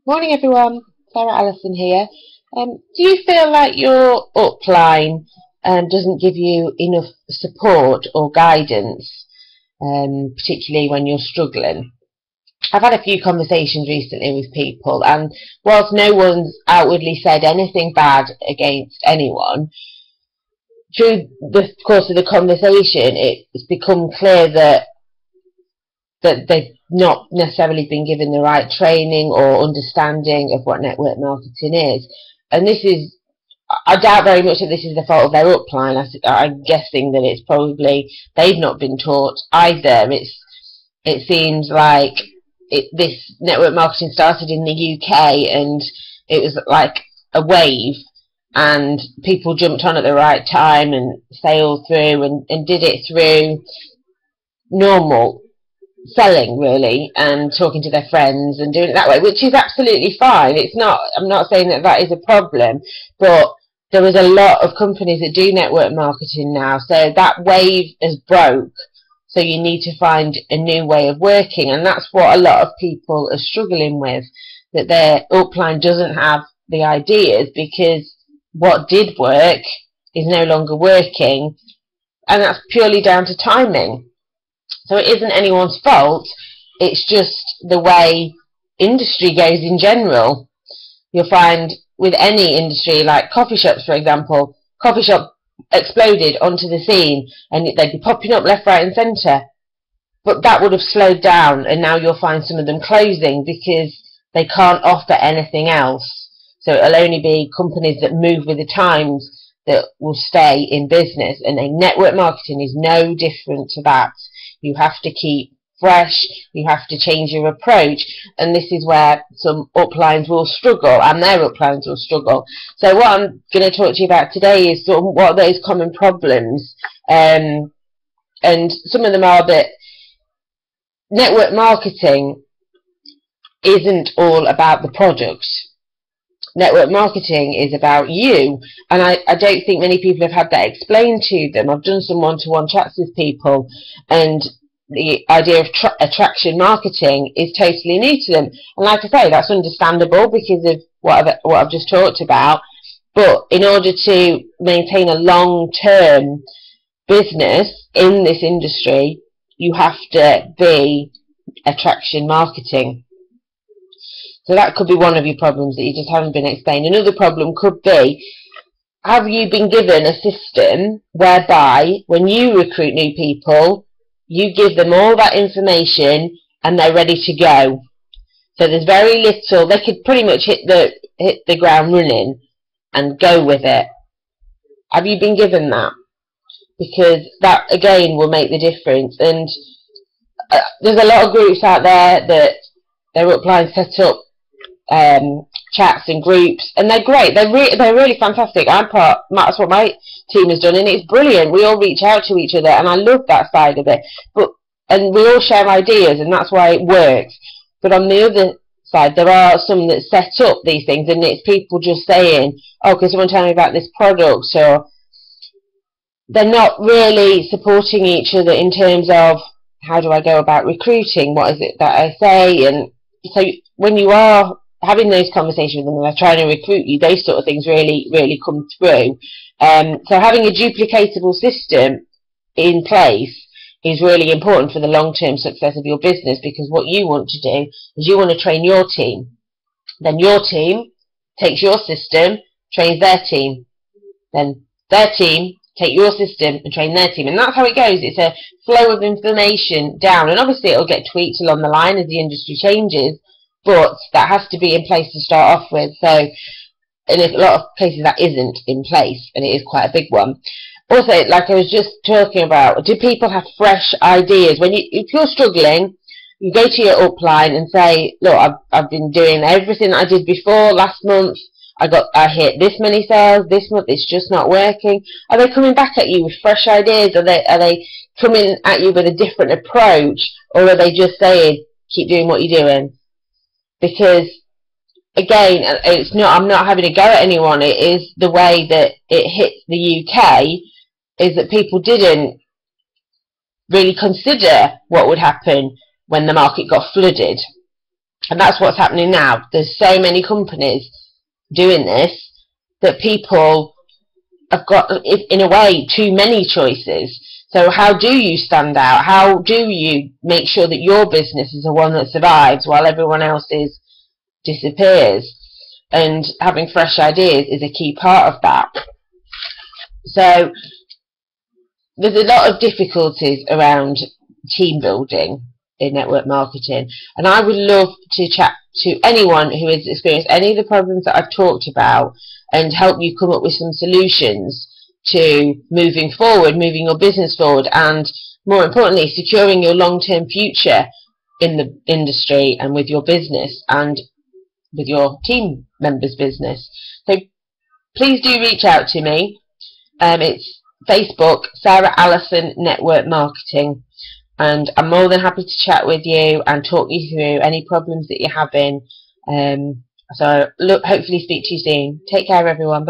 Morning everyone, Sarah Allison here. Do you feel like your upline doesn't give you enough support or guidance, particularly when you're struggling? I've had a few conversations recently with people, and whilst no one's outwardly said anything bad against anyone, through the course of the conversation it's become clear that they've not necessarily been given the right training or understanding of what network marketing is. And this is, I doubt very much that this is the fault of their upline. I'm guessing that it's probably they've not been taught either. It seems like this network marketing started in the UK and it was like a wave, and people jumped on at the right time and sailed through and did it through normal selling, really, and talking to their friends and doing it that way, which is absolutely fine. It's not, I'm not saying that that is a problem, but there is a lot of companies that do network marketing now, so that wave has broke, so you need to find a new way of working. And that's what a lot of people are struggling with, that their upline doesn't have the ideas, because what did work is no longer working, and that's purely down to timing. So it isn't anyone's fault, it's just the way industry goes in general. You'll find with any industry, like coffee shops for example, coffee shop exploded onto the scene and they'd be popping up left, right and centre. But that would have slowed down, and now you'll find some of them closing because they can't offer anything else. So it'll only be companies that move with the times that will stay in business, and a network marketing is no different to that. You have to keep fresh, you have to change your approach, and this is where some uplines will struggle, and their uplines will struggle. So what I'm going to talk to you about today is sort of what are those common problems, and some of them are that network marketing isn't all about the product. Network marketing is about you, and I don't think many people have had that explained to them. I've done some one-to-one chats with people, and the idea of attraction marketing is totally new to them. And like I say, that's understandable because of what I've just talked about. But in order to maintain a long-term business in this industry, you have to be attraction marketing. So that could be one of your problems, that you just haven't been explained. Another problem could be, have you been given a system whereby when you recruit new people, you give them all that information and they're ready to go? So there's very little, they could pretty much hit the ground running and go with it. Have you been given that? Because that again will make the difference. And there's a lot of groups out there that their upline set up chats and groups, and they're great. They're really fantastic. That's what my team has done, and it's brilliant. We all reach out to each other, and I love that side of it. And we all share ideas, and that's why it works. But on the other side, there are some that set up these things, and it's people just saying, "Oh, can someone tell me about this product?" So they're not really supporting each other in terms of, how do I go about recruiting? What is it that I say? And so when you are having those conversations with them and they're trying to recruit you, those sort of things really come through. So having a duplicatable system in place is really important for the long-term success of your business, because what you want to do is you want to train your team. Then your team takes your system, trains their team. Then their team take your system and train their team. And that's how it goes. It's a flow of information down. And obviously it'll get tweaked along the line as the industry changes, but that has to be in place to start off with. So in a lot of cases that isn't in place, and it is quite a big one. Also, like I was just talking about, do people have fresh ideas? If you're struggling, you go to your upline and say, look, I've been doing everything I did before. Last month I hit this many sales, this month it's just not working. Are they coming back at you with fresh ideas? Are they coming at you with a different approach, or are they just saying, keep doing what you're doing? Because again, I'm not having a go at anyone. It is the way that it hits the UK, is that people didn't really consider what would happen when the market got flooded. And that's what's happening now. There's so many companies doing this that people have got, in a way, too many choices. So how do you stand out? How do you make sure that your business is the one that survives while everyone else's disappears? And having fresh ideas is a key part of that. So there's a lot of difficulties around team building in network marketing, and I would love to chat to anyone who has experienced any of the problems that I've talked about and help you come up with some solutions to moving forward, moving your business forward, and more importantly, securing your long-term future in the industry and with your business and with your team members' business. So please do reach out to me. It's Facebook, Sarah Allison Network Marketing, and I'm more than happy to chat with you and talk you through any problems that you're having. So look, hopefully speak to you soon. Take care, everyone. Bye.